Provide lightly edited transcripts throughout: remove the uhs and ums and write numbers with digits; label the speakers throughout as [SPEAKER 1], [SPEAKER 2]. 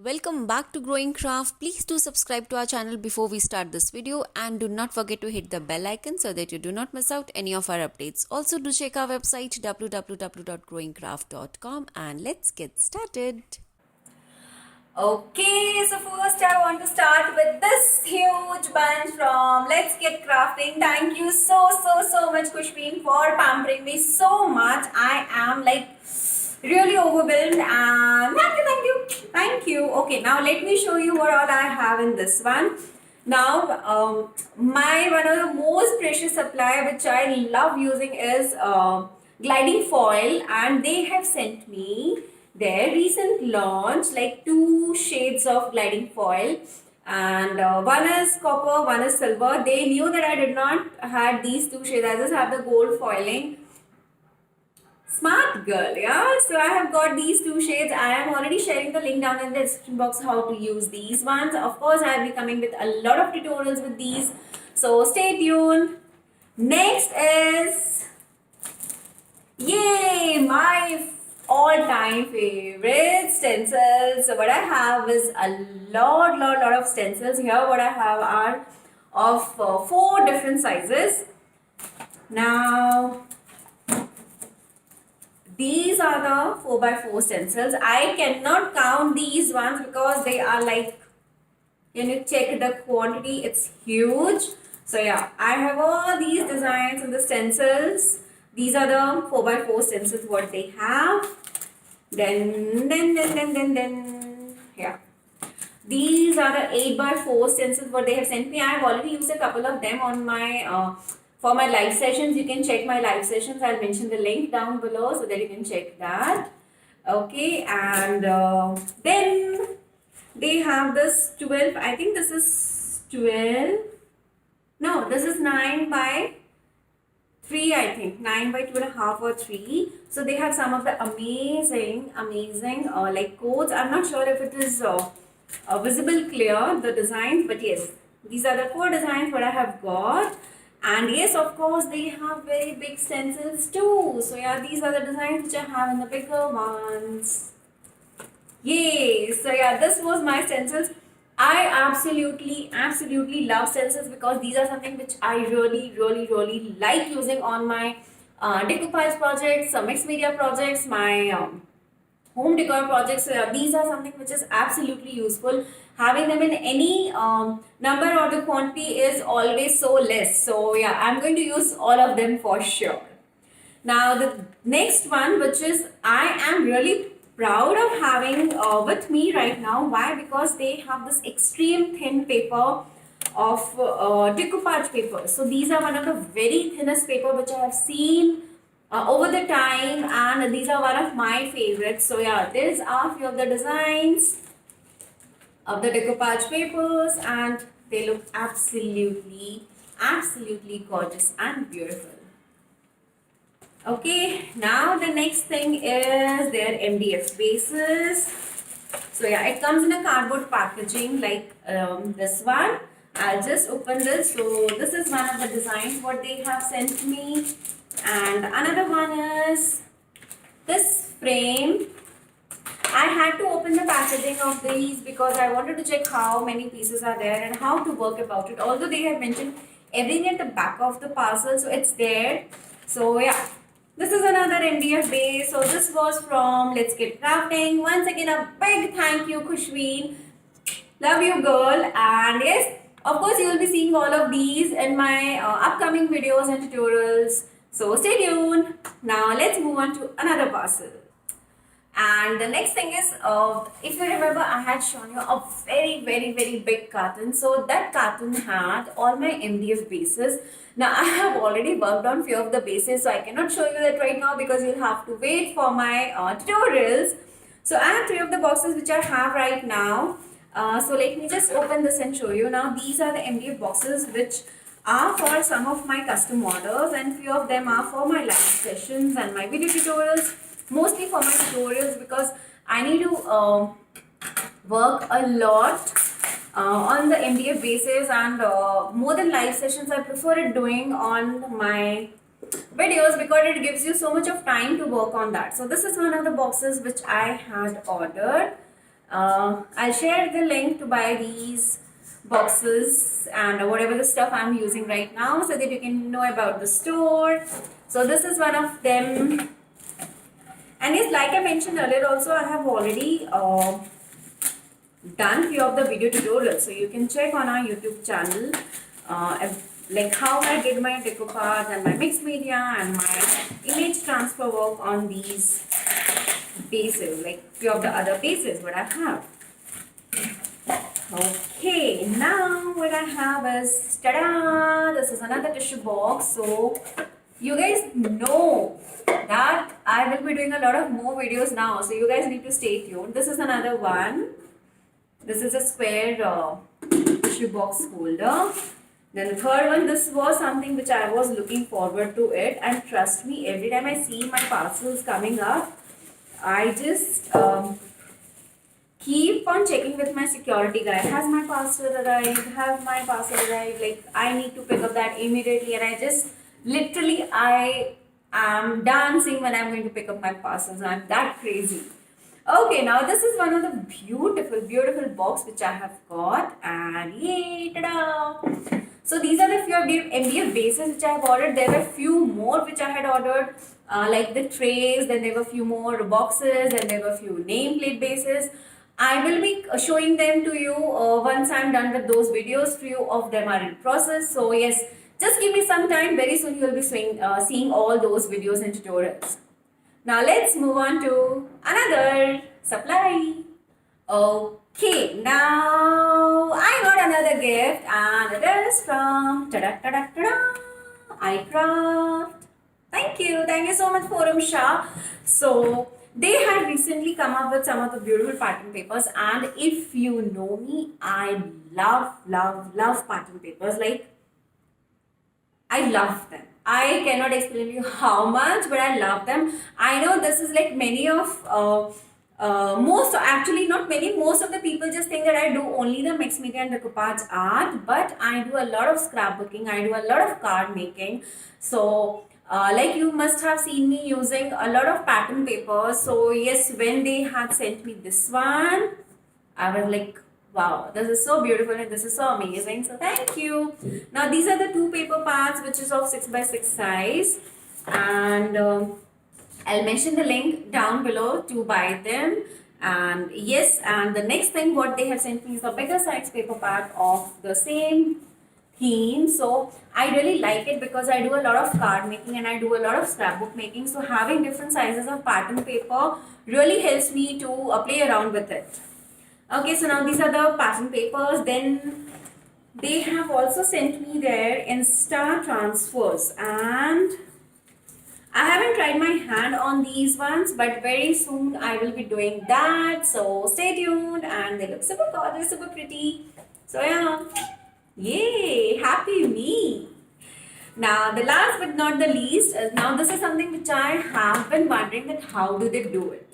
[SPEAKER 1] Welcome back to Growing Craft. Please do subscribe to our channel before we start this video and do not forget to hit the bell icon so that you do not miss out any of our updates. Also do check our website www.growingcraft.com and let's get started.
[SPEAKER 2] Okay, so first I want to start with this huge bunch from Let's Get Crafting. Thank you so much Kushbeen for pampering me so much. I am like really overwhelmed and thank you. Okay, now let me show you what all I have in this one. Now, my one of the most precious supply which I love using is gliding foil, and they have sent me their recent launch, like 2 shades of gliding foil, and one is copper, one is silver. They knew that I did not had these 2 shades. I just have the gold foiling. Smart girl, yeah. So I have got these 2 shades. I am already sharing the link down in the description box how to use these ones. Of course, I will be coming with a lot of tutorials with these. So stay tuned. Next is, yay, my all-time favorite stencils. So what I have is a lot of stencils here. What I have are of 4 different sizes. Now, these are the 4x4 stencils. I cannot count these ones because they are like, can you check the quantity? It's huge. So yeah, I have all these designs in the stencils. These are the 4x4 stencils what they have. Then yeah. These are the 8x4 stencils what they have sent me. I have already used a couple of them on my for my live sessions. You can check my live sessions. I'll mention the link down below so that you can check that. Okay, and then they have this 12. I think this is 12. No, this is 9 by 3, I think 9 by 2.5 or 3. So they have some of the amazing like codes. I'm not sure if it is visible clear, the designs, but yes, these are the 4 designs what I have got. And yes, of course, they have very big stencils too. So yeah, these are the designs which I have in the bigger ones. Yay! So yeah, this was my stencils. I absolutely love stencils because these are something which I really like using on my decoupage projects, some mixed media projects, my home decor projects. So yeah, these are something which is absolutely useful. Having them in any number or the quantity is always so less. So yeah, I'm going to use all of them for sure. Now the next one, which is I am really proud of having with me right now. Why? Because they have this extreme thin paper of decoupage paper. So these are one of the very thinnest paper which I have seen over the time, and these are one of my favorites. So yeah, these are few of the designs of the decoupage papers, and they look absolutely gorgeous and beautiful. Okay, now the next thing is their MDF bases. So yeah, it comes in a cardboard packaging like this one. I'll just open this. So this is one of the designs what they have sent me, and another one is this frame. I had to open the packaging of these because I wanted to check how many pieces are there and how to work about it. Although they have mentioned everything at the back of the parcel, so it's there. So yeah, this is another MDF base. So this was from Let's Get Crafting. Once again, a big thank you, Kushbeen. Love you, girl. And yes, of course, you will be seeing all of these in my upcoming videos and tutorials. So stay tuned. Now let's move on to another parcel. And the next thing is, if you remember, I had shown you a very big carton. So that carton had all my MDF bases. Now I have already worked on few of the bases, so I cannot show you that right now because you'll have to wait for my tutorials. So I have 3 of the boxes which I have right now. So let me just open this and show you. Now these are the MDF boxes which are for some of my custom orders, and few of them are for my live sessions and my video tutorials. Mostly for my tutorials because I need to work a lot on the MDF basis, and more than live sessions I prefer it doing on my videos because it gives you so much of time to work on that. So this is one of the boxes which I had ordered, I'll share the link to buy these boxes and whatever the stuff I'm using right now so that you can know about the store. So this is one of them. And yes, like I mentioned earlier also, I have already done few of the video tutorials. So you can check on our YouTube channel like how I did my decoupage and my mixed media and my image transfer work on these bases, like few of the other bases what I have. Okay, now what I have is, tada, this is another tissue box. So you guys know that I will be doing a lot of more videos now, so you guys need to stay tuned. This is another one. This is a square tissue box holder. Then the third one, this was something which I was looking forward to it, and trust me, every time I see my parcels coming up, I just keep on checking with my security guy. Has my parcel arrived? Have my parcel arrived? Like, I need to pick up that immediately, and I just literally I am dancing when I'm going to pick up my parcels. I'm that crazy. Okay, now this is one of the beautiful box which I have got, and yay, tada! So these are the few of the MDF bases which I have ordered. There were few more which I had ordered, like the trays. Then there were few more boxes, and there were few nameplate bases. I will be showing them to you once I'm done with those videos. Few of them are in process. So yes, just give me some time. Very soon you will be seeing all those videos and tutorials. Now let's move on to another supply. Okay, now I got another gift, and it is from iCraft. Thank you so much, Forum Shah. So they had recently come up with some of the beautiful pattern papers, and if you know me, I love pattern papers. Like, I love them. I cannot explain you how much, but I love them. I know this is like many of most, actually not many, most of the people just think that I do only the mixed media and decoupage art, but I do a lot of scrapbooking, I do a lot of card making. So like you must have seen me using a lot of pattern papers. So yes, when they had sent me this one, I was like, wow, this is so beautiful and this is so amazing. So thank you. Now these are the two paper pads which is of 6x6 size, and I'll mention the link down below to buy them. And yes, and the next thing what they have sent me is the bigger size paper pad of the same theme. So I really like it because I do a lot of card making and I do a lot of scrapbook making. So having different sizes of pattern paper really helps me to play around with it. Okay, so now these are the pattern papers. Then they have also sent me their Insta transfers, and I haven't tried my hand on these ones, but very soon I will be doing that. So stay tuned, and they look super gorgeous, super pretty. So yeah, yay, happy me. Now the last but not the least is, now this is something which I have been wondering that how do they do it?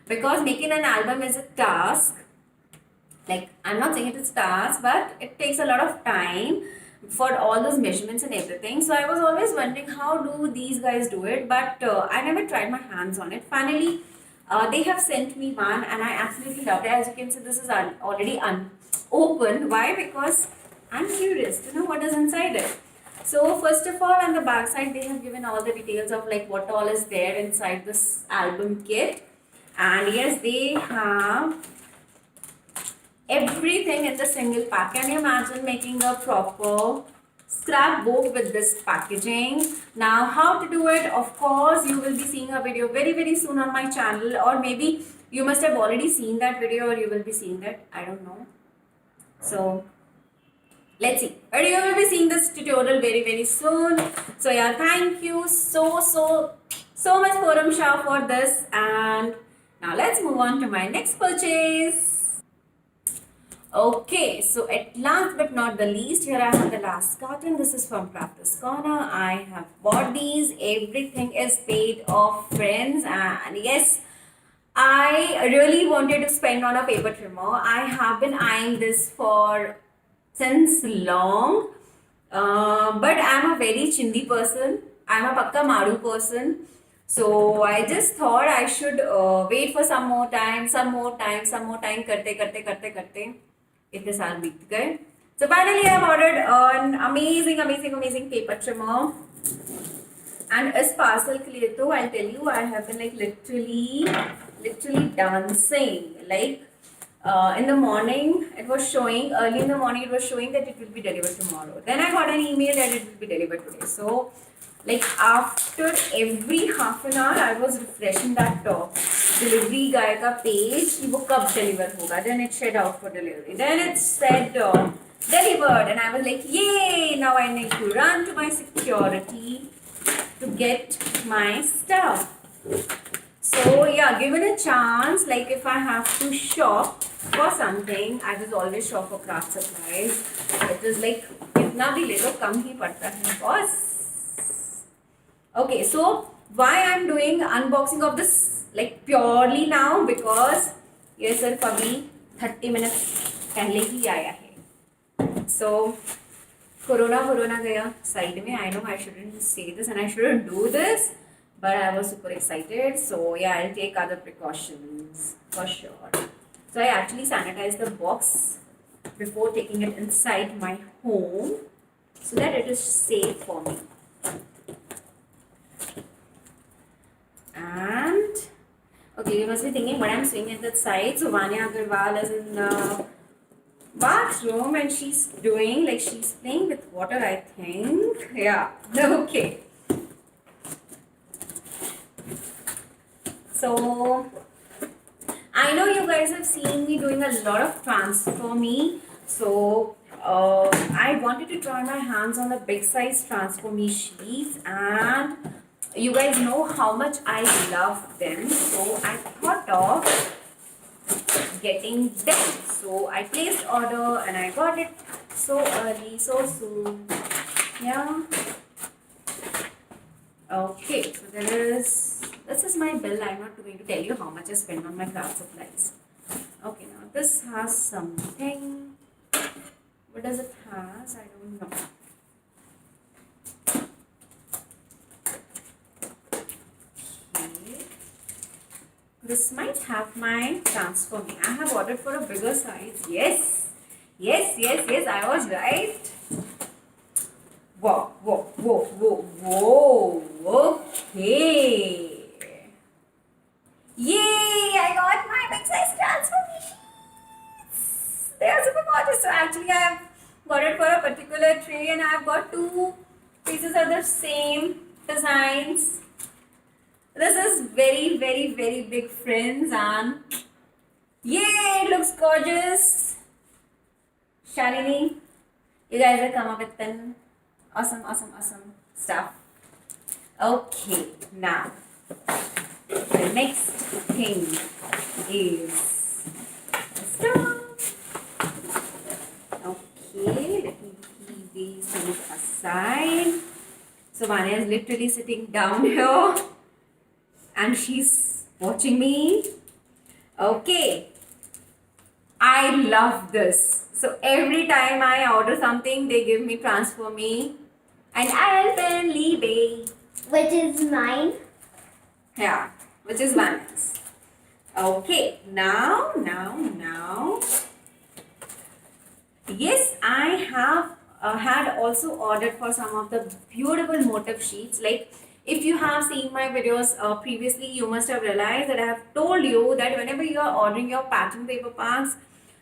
[SPEAKER 2] Because making an album is a task. Like, I'm not saying it is task, but it takes a lot of time for all those measurements and everything. So I was always wondering how do these guys do it, but I never tried my hands on it. Finally, they have sent me one, and I absolutely loved it. As you can see, this is already unopened. Why? Because I'm curious to know what is inside it. So first of all, on the back side, they have given all the details of like what all is there inside this album kit. And yes, they have everything in the single pack. Can you imagine making a proper scrapbook with this packaging? Now how to do it, of course you will be seeing a video very soon on my channel, or maybe you must have already seen that video, or you will be seeing that, I don't know. So let's see, but you will be seeing this tutorial very soon. So yeah, thank you so much, Forum Shah, for this. And now let's move on to my next purchase. Okay, so at last but not the least, here I have the last carton. This is from Crafters Corner. I have bought these. Everything is paid off, friends. And yes, I really wanted to spend on a paper trimmer. I have been eyeing this for since long. But I'm a very chindi person. I'm a pakka maru person. So I just thought I should wait for some more time, करते इतने साल बीत गए. So finally I've ordered an amazing paper trimmer. And as parcel के लिए तो I'll tell you, I have been like literally dancing. Like in the morning, it was showing, early in the morning, it was showing that it will be delivered tomorrow. Then I got an email that it will be delivered today. So, like after every half an hour, I was refreshing that delivery guy का page कि वो कब deliver होगा. Then it said out for delivery. Then it said delivered, and I was like, yay! Now I need to run to my security to get my stuff. So yeah, given a chance, like if I have to shop for something, I just always shop for craft supplies. It is like कितना भी ले लो कम ही पड़ता है boss. Okay, so why I'm doing unboxing of this like purely now, because ये सिर्फ अभी 30 minutes पहले ही आया है. So Corona गया side में. I know I shouldn't say this and I shouldn't do this, but I was super excited. So yeah, I'll take other precautions for sure. So I actually sanitized the box before taking it inside my home so that it is safe for me. And okay, you must be thinking what I'm seeing at that side. So Vanya Agarwal is in the bathroom and she's doing like she's playing with water, I think. Yeah, okay. So I know you guys have seen me doing a lot of transfer me. So I wanted to try my hands on the big size transfer me sheets, and you guys know how much I love them. So I thought of getting them. So I placed order and I got it so early, so soon. Yeah. Okay, so this is my bill. I'm not going to tell you how much I spent on my craft supplies. Okay, now this has something. What does it has? I don't know. Okay. This might have my transfer me. I have ordered for a bigger size. Yes. I was right. Whoa. Okay. Yay! I got my big size transformation. They are super gorgeous. So actually I have got it for a particular tray and I have got two pieces of the same designs. This is very big, friends, and yay! It looks gorgeous. Shalini, you guys have come up with an awesome stuff. Okay, now the next thing is stuff. Okay, let me keep these things aside. So Vanya is literally sitting down here and she's watching me. Okay, I love this. So every time I order something, they give me transfer me an Alpenliebe.
[SPEAKER 3] Which is mine.
[SPEAKER 2] Yeah, which is Vanya's. Okay, now. Yes, I have had also ordered for some of the beautiful motif sheets. Like if you have seen my videos previously, you must have realized that I have told you that whenever you are ordering your pattern paper packs,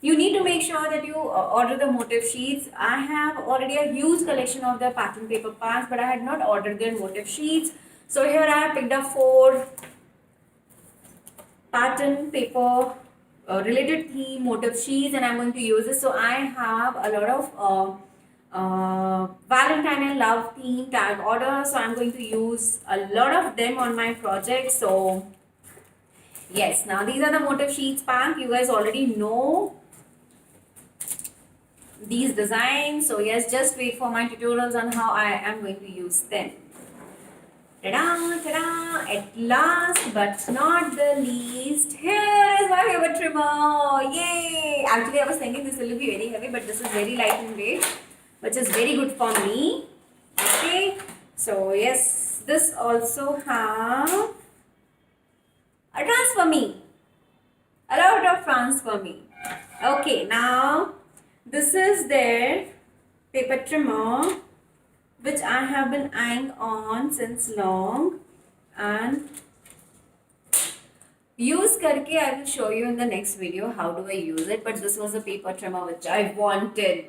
[SPEAKER 2] you need to make sure that you order the motif sheets. I have already a huge collection of the pattern paper packs, but I had not ordered their motif sheets. So here I have picked up 4 pattern paper related theme motif sheets and I'm going to use this. So I have a lot of Valentine and love theme tag orders. So I'm going to use a lot of them on my project. So yes, now these are the motif sheets pack. You guys already know these designs. So yes, just wait for my tutorials on how I am going to use them. Ta-da! At last but not the least, here is my favorite trimmer. Yay! Actually, I was thinking this will be very heavy, but this is very light in weight, which is very good for me. Okay. So yes, This also have a transfer me. A lot of transfer me. Okay, now this is their paper trimmer which I have been eyeing on since long, and use karke I will show you in the next video how do I use it. But this was a paper trimmer which I wanted.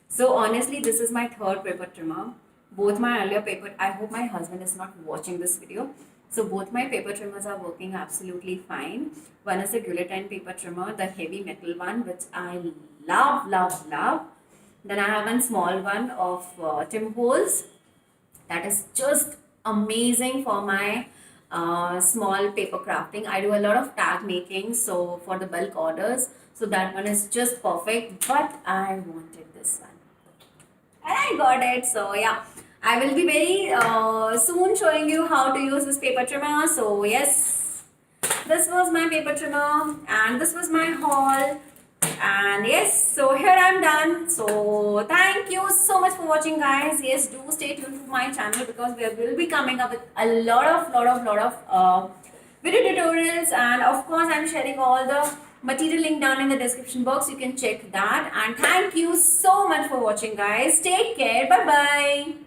[SPEAKER 2] So honestly, this is my third paper trimmer. Both my earlier paper, I hope my husband is not watching this video. So both my paper trimmers are working absolutely fine. One is a guillotine paper trimmer, the heavy metal one, which I love. Then I have one small one of Tim Holtz that is just amazing for my small paper crafting. I do a lot of tag making, so for the bulk orders, so that one is just perfect. But I wanted this one and I got it. So yeah, I will be very soon showing you how to use this paper trimmer. So yes, this was my paper trimmer and this was my haul. And yes, so here I'm done. So thank you so much for watching, guys. Yes, do stay tuned to my channel because we will be coming up with a lot of video tutorials, and of course I'm sharing all the material link down in the description box. You can check that. And thank you so much for watching, guys. Take care. Bye bye.